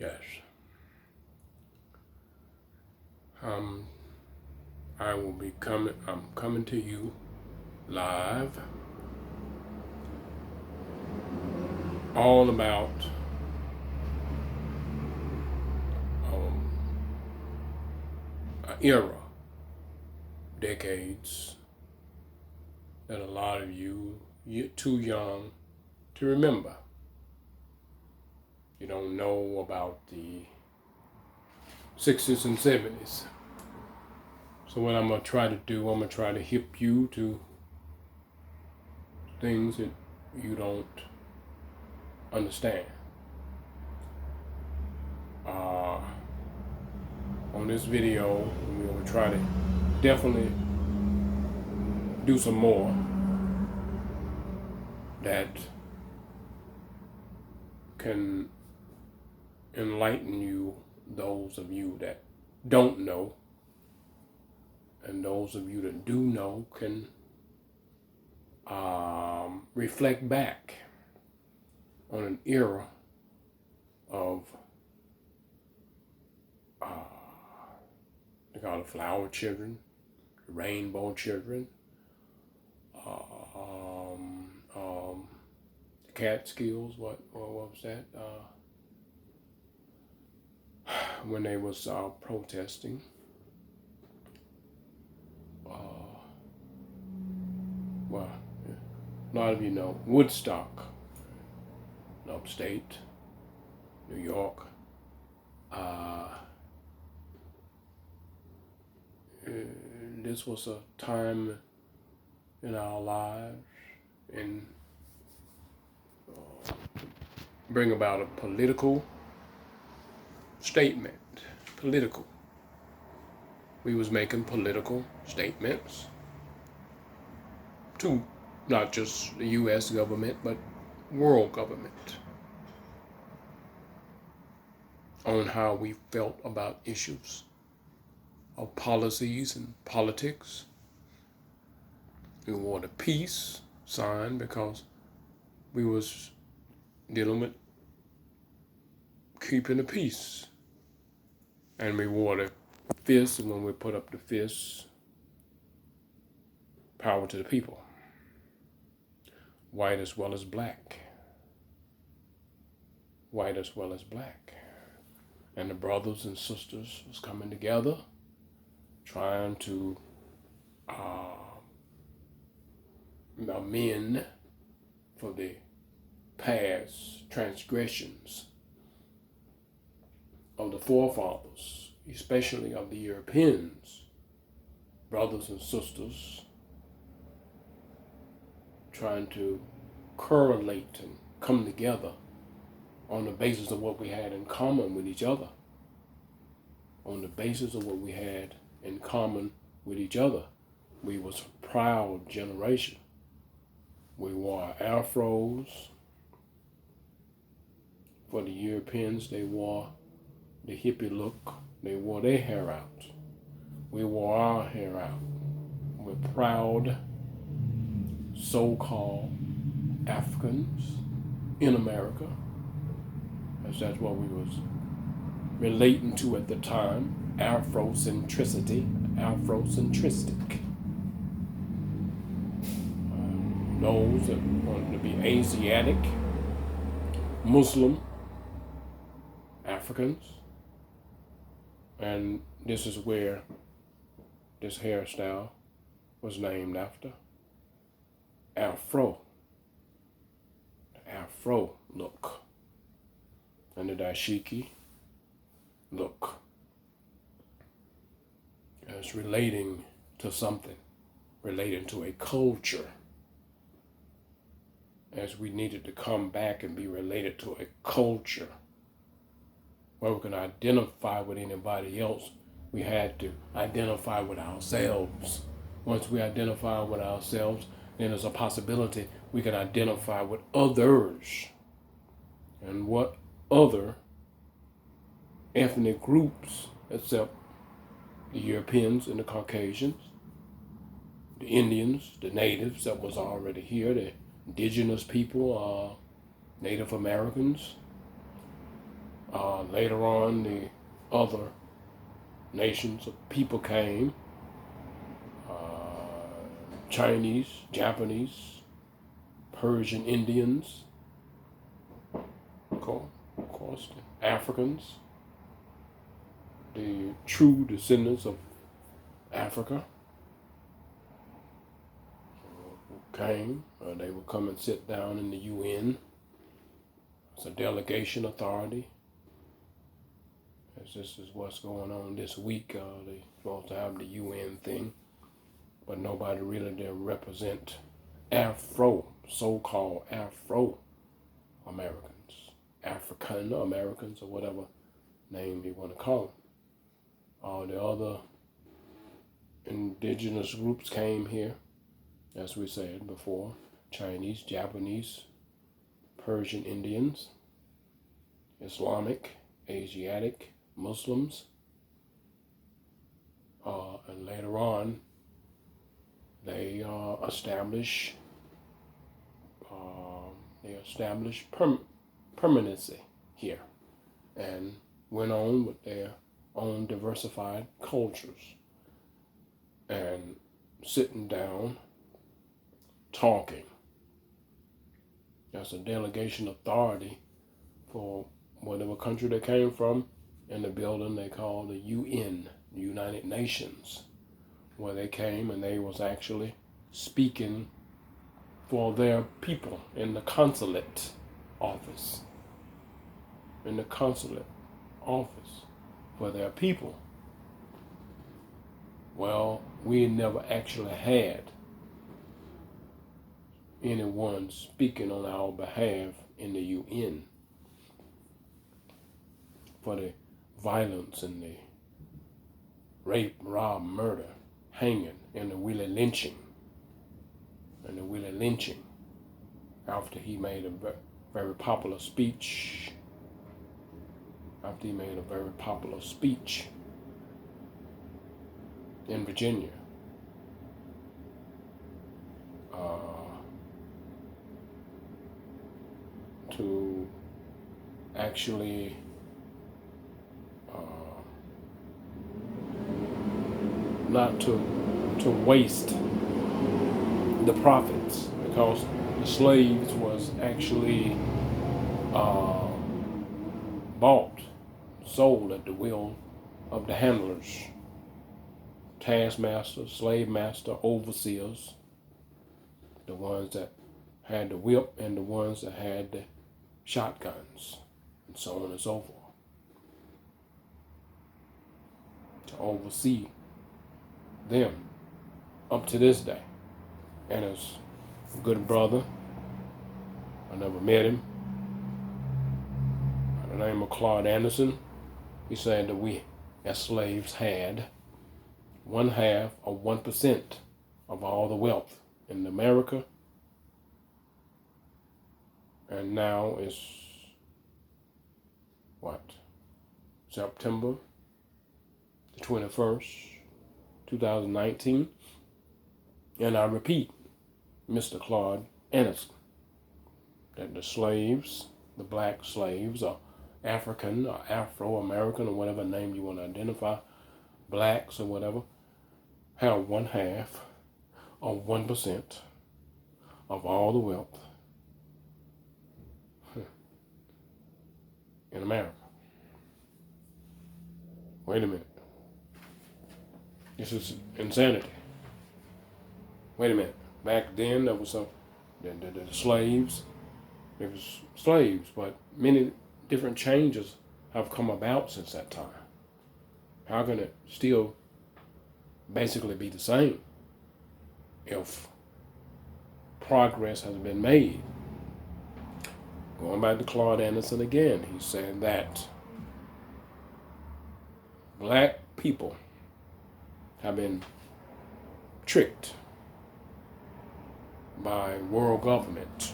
Yes. I will be coming. I'm coming to you live, all about um, an era, decades that a lot of you're too young to remember. You don't know about the 60s and 70's. So what I'm gonna try to do, I'm gonna try to hip you to things that you don't understand. On this video, we will try to definitely do some more that can enlighten you, those of you that don't know, and those of you that do know can reflect back on an era of they call it flower children, rainbow children, Catskills. What was that? When they was protesting. Well, a lot of you know Woodstock, upstate New York. This was a time in our lives and bring about a political statement. Political. We was making political statements to not just the U.S. government, but world government on how we felt about issues of policies and politics. We wanted a peace sign because we was dealing with keeping the peace. And we wore the fist, and when we put up the fist, power to the people. White as well as black. White as well as black. And the brothers and sisters was coming together, trying to amend for the past transgressions of the forefathers, especially of the Europeans, brothers and sisters, trying to correlate and come together on the basis of what we had in common with each other. On the basis of what we had in common with each other. We was a proud generation. We wore afros. For the Europeans, they wore the hippie look. They wore their hair out. We wore our hair out. We're proud so-called Africans in America, as that's what we was relating to at the time. Afrocentricity, Afrocentric. Those that wanted to be Asiatic, Muslim, Africans. And this is where this hairstyle was named after. Afro. The Afro look. And the dashiki look. It's relating to something, relating to a culture, as we needed to come back and be related to a culture where we can identify with anybody else. We had to identify with ourselves. Once we identify with ourselves, then there's a possibility we can identify with others. And what other ethnic groups, except the Europeans and the Caucasians, the Indians, the natives that was already here, the indigenous people, Native Americans, Later on, the other nations of people came, Chinese, Japanese, Persian Indians, of course, the Africans, the true descendants of Africa came. They would come and sit down in the UN. It's a delegation authority. As this is what's going on this week. They're supposed to have the UN thing, but nobody really did represent so-called Afro-Americans, African Americans, or whatever name you want to call them. All the other indigenous groups came here, as we said before: Chinese, Japanese, Persian Indians, Islamic, Asiatic, Muslims, and later on they established permanency here, and went on with their own diversified cultures, and sitting down, talking. That's a delegation authority for whatever country they came from, in the building they call the UN, the United Nations, where they came and they was actually speaking for their people in the consulate office. In the consulate office for their people. Well, we never actually had anyone speaking on our behalf in the UN for the violence and the rape, rob, murder, hanging, and the Willie lynching. After he made a very popular speech. In Virginia. To actually not to waste the profits, because the slaves was actually bought, sold at the will of the handlers, taskmaster, slave master, overseers, the ones that had the whip and the ones that had the shotguns, and so on and so forth, to oversee them up to this day. And his good brother, I never met him, by the name of Claude Anderson, he said that we as slaves had 1/2 of 1% of all the wealth in America. And now it's September the 21st, 2019. And I repeat, Mr. Claude Anderson, that the slaves, the black slaves, or African or Afro-American or whatever name you want to identify, blacks or whatever, have 1/2 of 1% of all the wealth in America. Wait a minute. This is insanity. Wait a minute. Back then, there was the slaves. It was slaves, but many different changes have come about since that time. How can it still basically be the same if progress has been made? Going back to Claude Anderson again, he said that black people have been tricked by world government.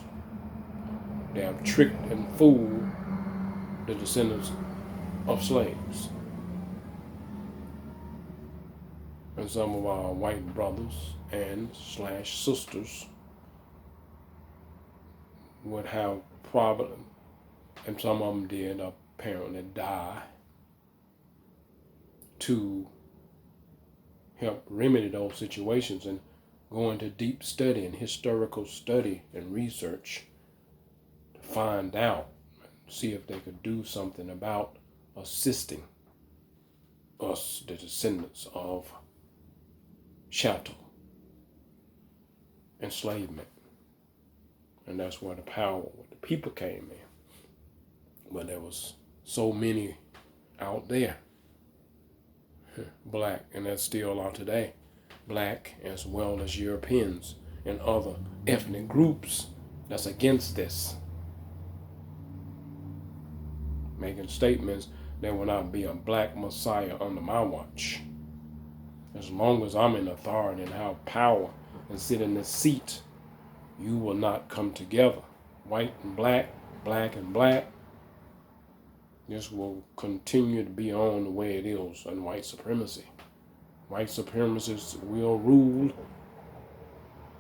They have tricked and fooled the descendants of slaves. And some of our white brothers and /sisters would have problem, and some of them did, apparently die to help remedy those situations and go into deep study and historical study and research to find out, see if they could do something about assisting us, the descendants of chattel enslavement. And that's where the power with the people came in. But there was so many out there, black, and that still are today, black as well as Europeans and other ethnic groups that's against this, making statements there will not be a black messiah under my watch. As long as I'm in authority and have power and sit in this seat, you will not come together. White and black, black and black. This will continue to be on the way it is in white supremacy. White supremacists will rule,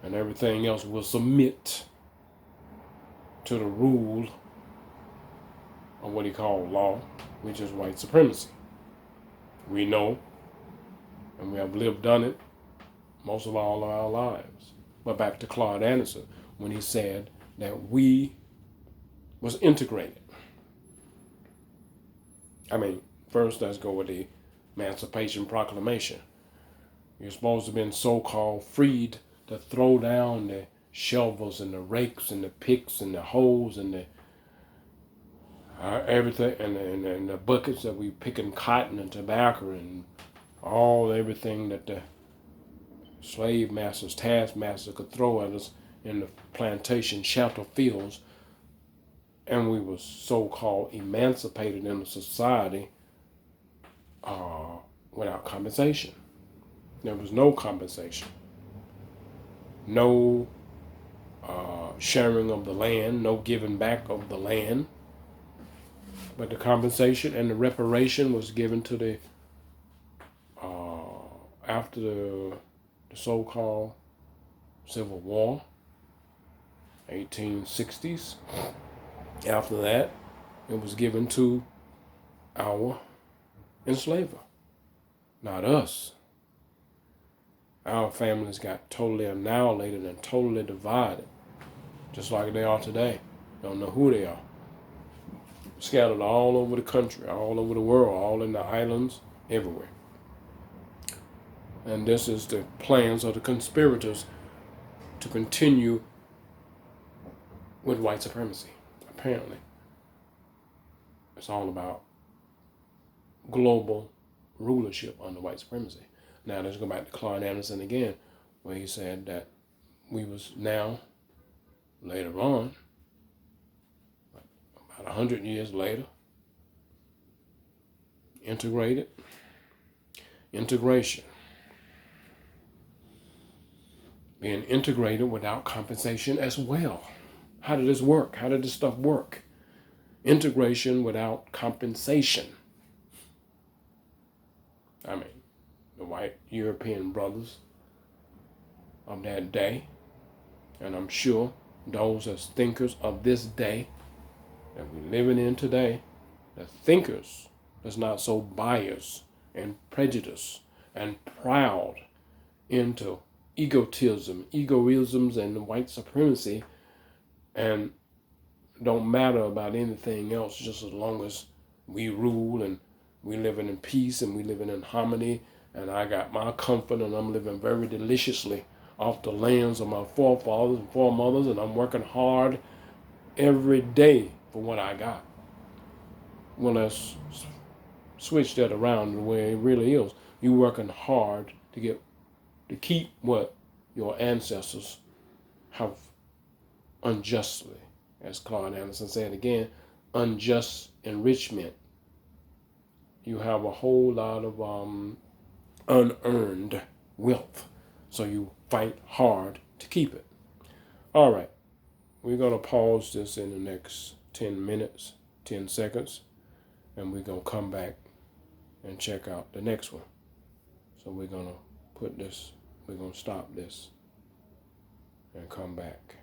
and everything else will submit to the rule of what he called law, which is white supremacy. We know, and we have lived done it most of all of our lives. But back to Claude Anderson, when he said that we was integrated. I mean, first let's go with the Emancipation Proclamation. You're supposed to have been so-called freed to throw down the shovels and the rakes and the picks and the hoes and the everything and the buckets that we picking cotton and tobacco and everything that the slave masters, taskmasters could throw at us in the plantation shelter fields, and we were so-called emancipated in a society without compensation. There was no compensation, no sharing of the land, no giving back of the land, but the compensation and the reparation was given to the after the so-called Civil War, 1860s. After that, it was given to our enslaver, not us. Our families got totally annihilated and totally divided, just like they are today. Don't know who they are. Scattered all over the country, all over the world, all in the islands, everywhere. And this is the plans of the conspirators to continue with white supremacy, apparently. It's all about global rulership under white supremacy. Now let's go back to Claude Anderson again, where he said that we was now, later on, about 100 years later, integration. Being integrated without compensation as well. How did this work? How did this stuff work? Integration without compensation. I mean, the white European brothers of that day, and I'm sure those as thinkers of this day that we're living in today, the thinkers that's not so biased and prejudiced and proud into egoisms and white supremacy, and don't matter about anything else just as long as we rule and we living in peace and we living in harmony, and I got my comfort and I'm living very deliciously off the lands of my forefathers and foremothers, and I'm working hard every day for what I got. Well, let's switch that around the way it really is. You working hard to keep what your ancestors have unjustly, as Claude Anderson said again, unjust enrichment. You have a whole lot of unearned wealth, so you fight hard to keep it. All right, we're going to pause this in the next 10 minutes, 10 seconds, and we're going to come back and check out the next one. So we're going to stop this and come back.